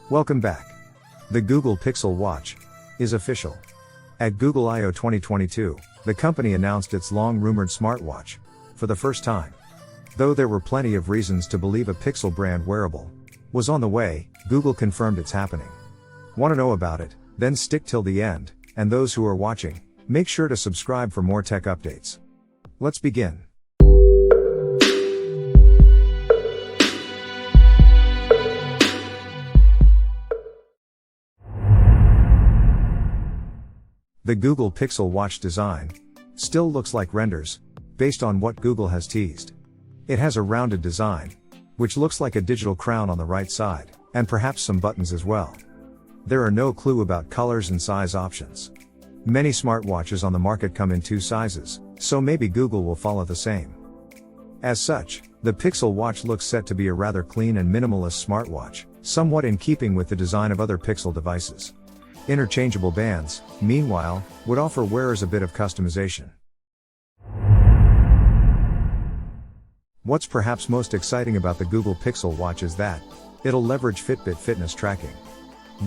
Welcome back. The Google Pixel Watch is official. At Google I/O 2022, the company announced its long-rumored smartwatch for the first time. Though there were plenty of reasons to believe a Pixel brand wearable was on the way, Google confirmed it's happening. Want to know about it? Then stick till the end, and those who are watching, make sure to subscribe for more tech updates. Let's begin. The Google Pixel Watch design still looks like renders, based on what Google has teased. It has a rounded design, which looks like a digital crown on the right side, and perhaps some buttons as well. There are no clue about colors and size options. Many smartwatches on the market come in two sizes, so maybe Google will follow the same. As such, the Pixel Watch looks set to be a rather clean and minimalist smartwatch, somewhat in keeping with the design of other Pixel devices. Interchangeable bands, meanwhile, would offer wearers a bit of customization. What's perhaps most exciting about the Google Pixel Watch is that it'll leverage Fitbit fitness tracking.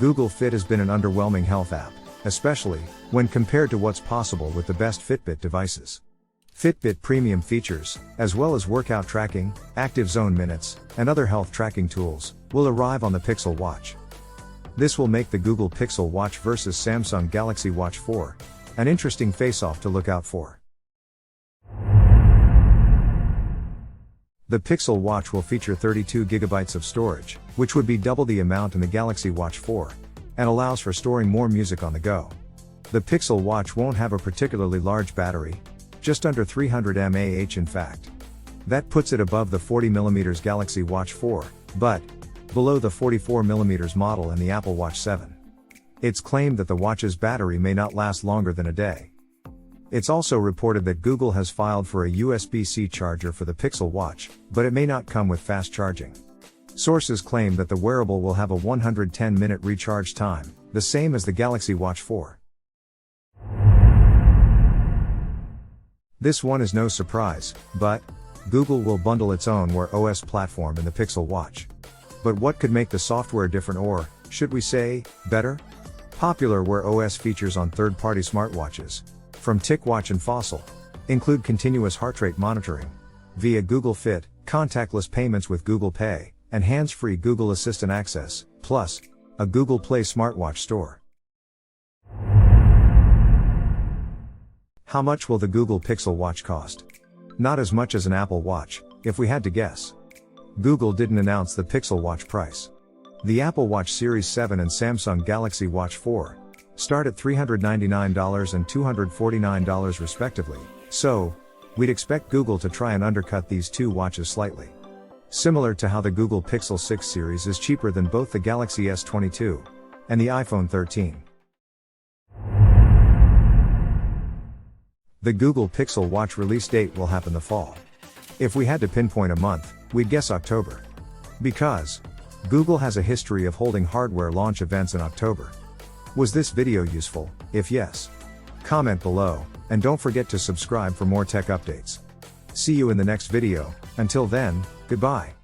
Google Fit has been an underwhelming health app, especially when compared to what's possible with the best Fitbit devices. Fitbit premium features, as well as workout tracking, active zone minutes, and other health tracking tools, will arrive on the Pixel Watch. This will make the Google Pixel Watch versus Samsung Galaxy Watch 4 an interesting face-off to look out for. The Pixel Watch will feature 32 GB of storage, which would be double the amount in the Galaxy Watch 4, and allows for storing more music on the go. The Pixel Watch won't have a particularly large battery, just under 300 mAh in fact. That puts it above the 40mm Galaxy Watch 4, but below the 44mm model and the Apple Watch 7. It's claimed that the watch's battery may not last longer than a day. It's also reported that Google has filed for a USB-C charger for the Pixel Watch, but it may not come with fast charging. Sources claim that the wearable will have a 110-minute recharge time, the same as the Galaxy Watch 4. This one is no surprise, but Google will bundle its own Wear OS platform in the Pixel Watch. But what could make the software different or, should we say, better? Popular Wear OS features on third-party smartwatches, from TicWatch and Fossil, include continuous heart rate monitoring via Google Fit, contactless payments with Google Pay, and hands-free Google Assistant access, plus a Google Play smartwatch store. How much will the Google Pixel Watch cost? Not as much as an Apple Watch, if we had to guess. Google didn't announce the Pixel Watch price. The Apple Watch Series 7 and Samsung Galaxy Watch 4 start at $399 and $249 respectively, so we'd expect Google to try and undercut these two watches slightly. Similar to how the Google Pixel 6 series is cheaper than both the Galaxy S22 and the iPhone 13. The Google Pixel Watch release date will happen the fall. If we had to pinpoint a month, we'd guess October. Because Google has a history of holding hardware launch events in October. Was this video useful? If yes, comment below, and don't forget to subscribe for more tech updates. See you in the next video. Until then, goodbye.